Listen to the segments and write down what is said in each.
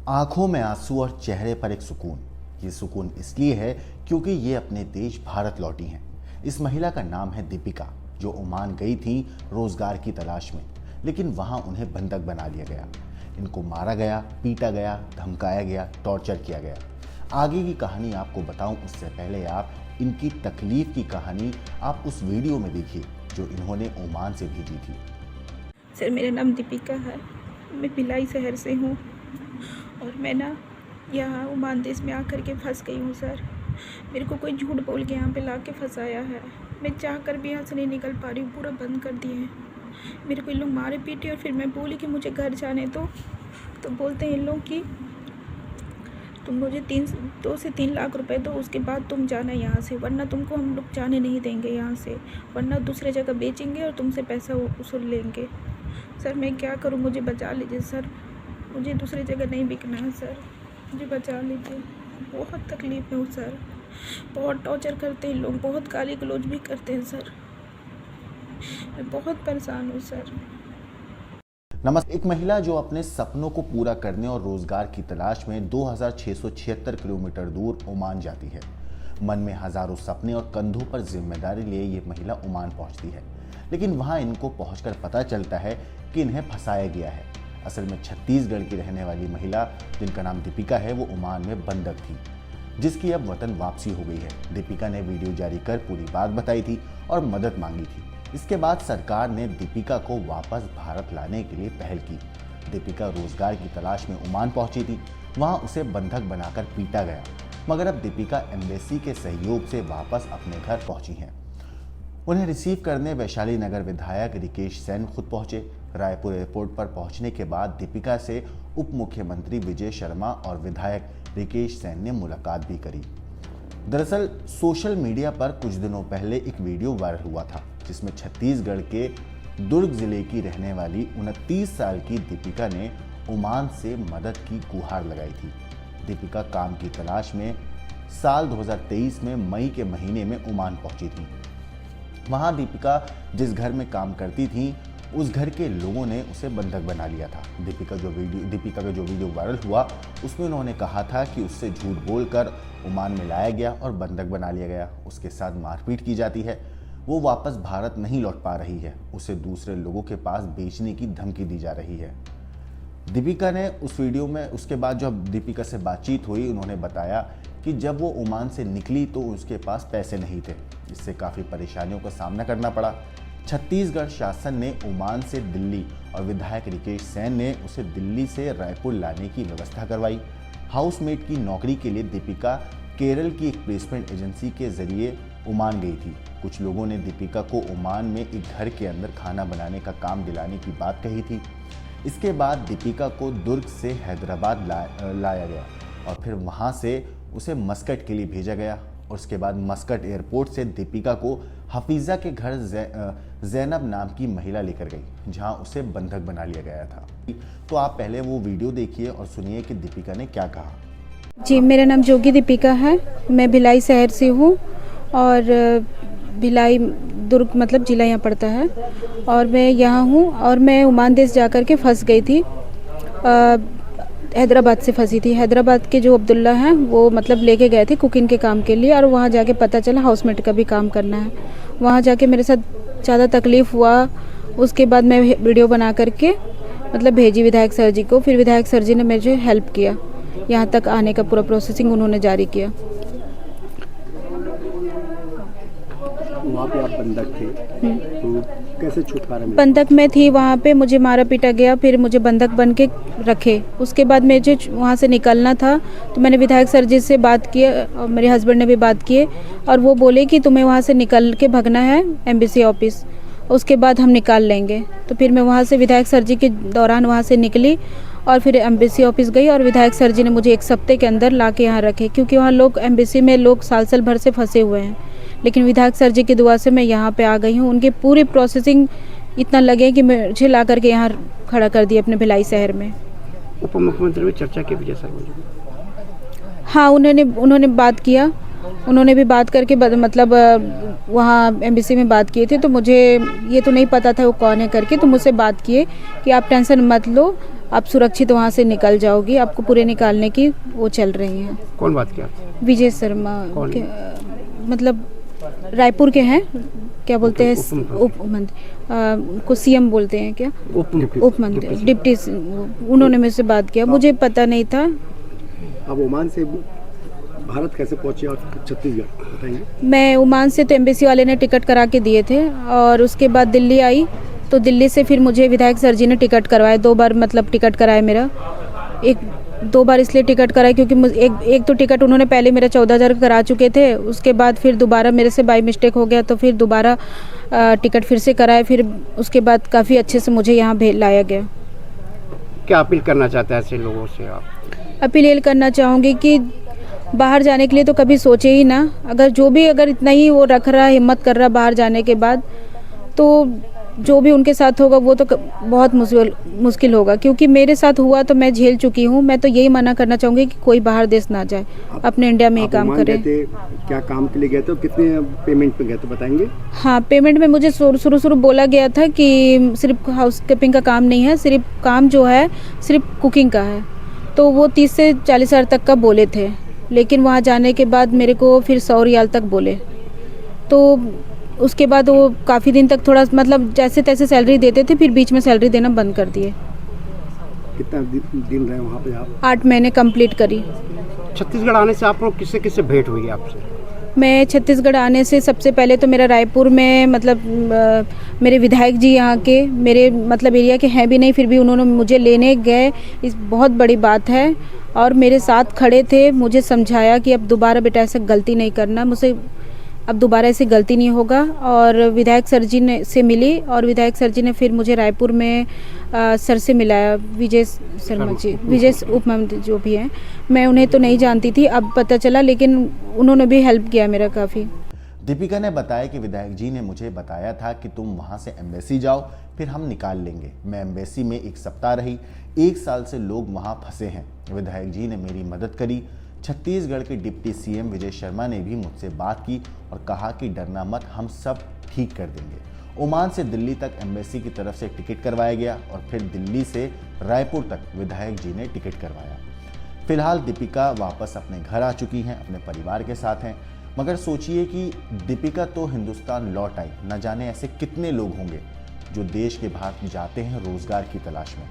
आंखों में आंसू और चेहरे पर एक सुकून। ये सुकून इसलिए है क्योंकि ये अपने देश भारत लौटी हैं। इस महिला का नाम है दीपिका, जो ओमान गई थी रोजगार की तलाश में, लेकिन वहां उन्हें बंधक बना लिया गया। इनको मारा गया, पीटा गया, धमकाया गया, टॉर्चर किया गया। आगे की कहानी आपको बताऊं उससे पहले आप इनकी तकलीफ की कहानी आप उस वीडियो में देखिए जो इन्होंने ओमान से भेजी थी। सर, मेरा नाम दीपिका है। मैं भिलाई शहर से हूँ और मैं यहाँ ओमान देश में आकर के फंस गई हूँ। सर, मेरे को कोई झूठ बोल के यहाँ पे ला के फंसाया है। मैं चाह कर भी यहाँ से नहीं निकल पा रही हूँ, पूरा बंद कर दिए हैं। मेरे को इन लोग मारे पीटे और फिर मैं बोली कि मुझे घर जाने दो, तो बोलते हैं इन लोग कि तुम मुझे 2 से 3 लाख रुपए दो, उसके बाद तुम जाना यहाँ से, वरना तुमको हम लोग जाने नहीं देंगे यहाँ से, वरना दूसरे जगह बेचेंगे और तुमसे पैसा वसूल लेंगे। सर, मैं क्या करूँ? मुझे बचा लीजिए सर, मुझे दूसरी जगह नहीं बिकना है सर, मुझे बचा लीजिए। बहुत तकलीफ में हूँ सर, बहुत टॉर्चर करते हैं लोग, बहुत गाली गलौज भी करते हैं सर, मैं बहुत परेशान हूँ सर। नमस्ते। एक महिला जो अपने सपनों को पूरा करने और रोजगार की तलाश में 2676 किलोमीटर दूर ओमान जाती है। मन में हजारों सपने और कंधों पर जिम्मेदारी लिए ये महिला ओमान पहुंचती है, लेकिन वहां इनको पहुंचकर पता चलता है कि इन्हें फंसाया गया है। असल में छत्तीसगढ़ की रहने वाली महिला, जिनका नाम दीपिका है, वो ओमान में बंधक थी, जिसकी अब वतन वापसी हो गई है। दीपिका ने वीडियो जारी कर पूरी बात बताई थी और मदद मांगी थी। इसके बाद सरकार ने दीपिका को वापस भारत लाने के लिए पहल की। दीपिका रोजगार की तलाश में ओमान पहुंची थी, वहां उसे बंधक बनाकर पीटा गया, मगर अब दीपिका एम्बेसी के सहयोग से वापस अपने घर पहुंची हैं। उन्हें रिसीव करने वैशाली नगर विधायक रिकेश सैन खुद पहुंचे। रायपुर एयरपोर्ट पर पहुंचने के बाद दीपिका से उप मुख्यमंत्री विजय शर्मा और विधायक रिकेश सैन ने मुलाकात भी करी। दरअसल सोशल मीडिया पर कुछ दिनों पहले एक वीडियो वायरल हुआ था, जिसमें छत्तीसगढ़ के दुर्ग जिले की रहने वाली 29 साल की दीपिका ने ओमान से मदद की गुहार लगाई थी। दीपिका काम की तलाश में साल 2023 में मई के महीने में ओमान पहुंची थी। वहां दीपिका जिस घर में काम करती थी, उस घर के लोगों ने उसे बंधक बना लिया था। दीपिका का जो वीडियो वायरल हुआ, उसमें उन्होंने कहा था कि उससे झूठ बोलकर ओमान में लाया गया और बंधक बना लिया गया। उसके साथ मारपीट की जाती है। वो वापस भारत नहीं लौट पा रही है, उसे दूसरे लोगों के पास बेचने की धमकी दी जा रही है। दीपिका ने उस वीडियो में, उसके बाद जब दीपिका से बातचीत हुई, उन्होंने बताया कि जब वो ओमान से निकली तो उसके पास पैसे नहीं थे, जिससे काफ़ी परेशानियों का सामना करना पड़ा। छत्तीसगढ़ शासन ने ओमान से दिल्ली और विधायक रिकेश सैन ने उसे दिल्ली से रायपुर लाने की व्यवस्था करवाई। हाउसमेट की नौकरी के लिए दीपिका केरल की एक प्लेसमेंट एजेंसी के जरिए ओमान गई थी। कुछ लोगों ने दीपिका को ओमान में एक घर के अंदर खाना बनाने का काम दिलाने की बात कही थी। इसके बाद दीपिका को दुर्ग से हैदराबाद लाया गया और फिर वहां से उसे मस्कट के लिए भेजा गया और उसके बाद मस्कट एयरपोर्ट से दीपिका को हफीज़ा के घर जैनब नाम की महिला लेकर गई, जहां उसे बंधक बना लिया गया था। तो आप पहले वो वीडियो देखिए और सुनिए कि दीपिका ने क्या कहा। जी, मेरा नाम जोगी दीपिका है। मैं भिलाई शहर से हूँ और भिलाई दुर्ग मतलब जिला यहाँ पड़ता है, और मैं यहाँ हूँ और मैं ओमान देश जा कर के फंस गई थी। हैदराबाद से फंसी थी। हैदराबाद के जो अब्दुल्ला हैं वो मतलब लेके गए थे कुकिंग के काम के लिए, और वहाँ जाके पता चला हाउसमेट का भी काम करना है। वहाँ जाके मेरे साथ ज़्यादा तकलीफ़ हुआ। उसके बाद मैं वीडियो बना करके मतलब भेजी विधायक सर जी को। फिर विधायक सर जी ने मुझे हेल्प किया, यहाँ तक आने का पूरा प्रोसेसिंग उन्होंने जारी किया। वहाँ पे आप बंधक थे, तो कैसे छुटकारा मिला? बंधक में थी, वहाँ पे मुझे मारा पीटा गया, फिर मुझे बंधक बन के रखे। उसके बाद मुझे वहाँ से निकलना था, तो मैंने विधायक सर जी से बात की और मेरे हस्बैंड ने भी बात की, और वो बोले कि तुम्हें वहाँ से निकल के भागना है एम्बेसी ऑफिस, उसके बाद हम निकाल लेंगे। तो फिर मैं वहाँ से विधायक सर जी के दौरान वहाँ से निकली और फिर एम्बेसी ऑफिस गई, और विधायक सर जी ने मुझे 1 हफ्ते के अंदर ला के यहाँ रखे, क्योंकि वहाँ लोग एम्बेसी में लोग साल भर से फंसे हुए हैं। लेकिन विधायक सर जी की दुआ से मैं यहाँ पे आ गई हूँ। उनकी पूरी प्रोसेसिंग इतना लगे कि मुझे ला करके यहाँ खड़ा कर दिया अपने भिलाई शहर में। उप मुख्यमंत्री में चर्चा की विजय शर्मा जी? हाँ, उन्होंने बात किया। उन्होंने भी बात करके मतलब वहाँ एम्बेसी में बात किए थे, तो मुझे ये तो नहीं पता था वो कौन है करके, तो मुझसे बात किए कि आप टेंशन मत लो, आप सुरक्षित वहाँ से निकल जाओगी, आपको पूरे निकालने की वो चल रही हैं। कौन बात किया? विजय शर्मा कौन? मतलब रायपुर के हैं, क्या बोलते हैं, उप मंत्री को सीएम बोलते हैं क्या, उप मंत्री डिप्टी, उन्होंने मेरे से बात किया, मुझे पता नहीं था। अब ओमान से भारत कैसे पहुंचे और छत्तीसगढ़ बताएंगे? मैं ओमान से तो एम्बेसी वाले ने टिकट करा के दिए थे, और उसके बाद दिल्ली आई, तो दिल्ली से फिर मुझे विधायक सर जी ने टिकट करवाया, 2 बार मतलब टिकट कराया मेरा। 2 बार इसलिए टिकट कराया क्योंकि एक तो टिकट उन्होंने पहले मेरा 14,000 करा चुके थे, उसके बाद फिर दोबारा मेरे से बाई मिस्टेक हो गया, तो फिर दोबारा टिकट फिर से कराया, फिर उसके बाद काफ़ी अच्छे से मुझे यहाँ लाया गया। क्या अपील करना चाहते हैं ऐसे लोगों से आप? अपील ये करना चाहूँगी कि बाहर जाने के लिए तो कभी सोचे ही ना, अगर इतना ही वो रख रहा, हिम्मत कर रहा बाहर जाने के बाद, तो जो भी उनके साथ होगा वो तो बहुत मुश्किल होगा, क्योंकि मेरे साथ हुआ तो मैं झेल चुकी हूँ। मैं तो यही मना करना चाहूँगी कि कोई बाहर देश ना जाए, अपने इंडिया में ही काम करे। क्या काम के लिए गए थे, कितने पेमेंट पे गए थे बताएंगे? हाँ, पेमेंट में मुझे शुरू बोला गया था कि सिर्फ हाउसकीपिंग का काम नहीं है, सिर्फ काम जो है सिर्फ कुकिंग का है, तो वो 30 से 40 हज़ार तक का बोले थे, लेकिन वहाँ जाने के बाद मेरे को फिर 100 रियाल तक बोले। तो उसके बाद वो काफ़ी दिन तक थोड़ा मतलब जैसे तैसे सैलरी देते थे, फिर बीच में सैलरी देना बंद कर दिए। कितना दिन रहे वहाँ पे आप? 8 महीने कंप्लीट करी। छत्तीसगढ़ आने से आप लोग किससे भेंट हुई आपसे? मैं छत्तीसगढ़ आने से सबसे पहले तो मेरा रायपुर में मतलब मेरे विधायक जी यहाँ के मेरे मतलब एरिया के हैं भी नहीं, फिर भी उन्होंने मुझे लेने गए, इस बहुत बड़ी बात है, और मेरे साथ खड़े थे, मुझे समझाया कि अब दोबारा बेटा ऐसे गलती नहीं करना, मुझसे अब दोबारा ऐसे गलती नहीं होगा। और विधायक सर जी ने से मिली, और विधायक सर जी ने फिर मुझे रायपुर में सर से मिलाया, विजय शर्मा जी, विजय उप मंत्री जो भी हैं, मैं उन्हें तो नहीं जानती थी, अब पता चला, लेकिन उन्होंने भी हेल्प किया मेरा काफ़ी। दीपिका ने बताया कि विधायक जी ने मुझे बताया था कि तुम वहां से एम्बेसी जाओ, फिर हम निकाल लेंगे। मैं एम्बेसी में 1 सप्ताह रही, 1 साल से लोग वहां फंसे हैं। विधायक जी ने मेरी मदद करी। छत्तीसगढ़ के डिप्टी सीएम विजय शर्मा ने भी मुझसे बात की और कहा कि डरना मत, हम सब ठीक कर देंगे। ओमान से दिल्ली तक एम्बेसी की तरफ से टिकट करवाया गया, और फिर दिल्ली से रायपुर तक विधायक जी ने टिकट करवाया। फिलहाल दीपिका वापस अपने घर आ चुकी हैं, अपने परिवार के साथ हैं। मगर सोचिए कि दीपिका तो हिंदुस्तान लौट आई, न जाने ऐसे कितने लोग होंगे जो देश के बाहर जाते हैं रोजगार की तलाश में,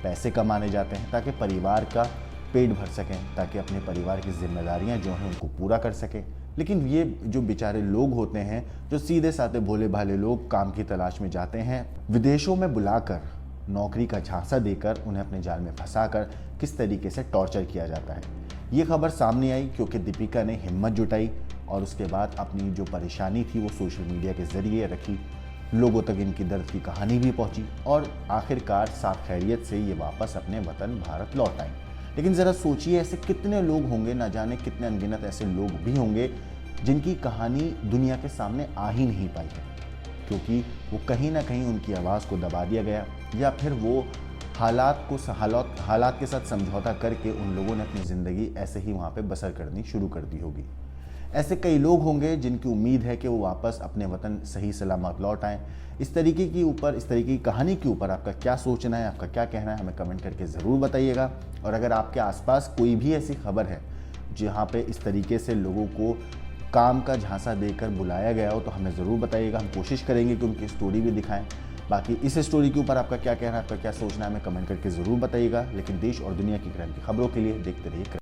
पैसे कमाने जाते हैं ताकि परिवार का पेट भर सकें, ताकि अपने परिवार की जिम्मेदारियां जो हैं उनको पूरा कर सकें। लेकिन ये जो बेचारे लोग होते हैं, जो सीधे साधे भोले भाले लोग काम की तलाश में जाते हैं, विदेशों में बुलाकर नौकरी का झांसा देकर उन्हें अपने जाल में फंसाकर किस तरीके से टॉर्चर किया जाता है। ये खबर सामने आई क्योंकि दीपिका ने हिम्मत जुटाई और उसके बाद अपनी जो परेशानी थी वो सोशल मीडिया के जरिए रखी, लोगों तक इनकी दर्द की कहानी भी पहुंची, और आखिरकार साफ खैरियत से ये वापस अपने वतन भारत लौट आए। लेकिन ज़रा सोचिए, ऐसे कितने लोग होंगे, ना जाने कितने अनगिनत ऐसे लोग भी होंगे जिनकी कहानी दुनिया के सामने आ ही नहीं पाई है, क्योंकि वो कहीं ना कहीं उनकी आवाज़ को दबा दिया गया, या फिर वो हालात के साथ समझौता करके उन लोगों ने अपनी ज़िंदगी ऐसे ही वहाँ पे बसर करनी शुरू कर दी होगी। ऐसे कई लोग होंगे जिनकी उम्मीद है कि वो वापस अपने वतन सही सलामत लौट आएँ। इस तरीके की कहानी के ऊपर आपका क्या सोचना है, आपका क्या कहना है, हमें कमेंट करके ज़रूर बताइएगा। और अगर आपके आसपास कोई भी ऐसी खबर है जहाँ पे इस तरीके से लोगों को काम का झांसा देकर बुलाया गया हो, तो हमें ज़रूर बताइएगा। हम कोशिश करेंगे कि उनकी स्टोरी भी दिखाएं। बाकी इस स्टोरी के ऊपर आपका क्या कहना है, आपका क्या सोचना है, हमें कमेंट करके ज़रूर बताइएगा। लेकिन देश और दुनिया की क्रांति खबरों के लिए देखते रहिए।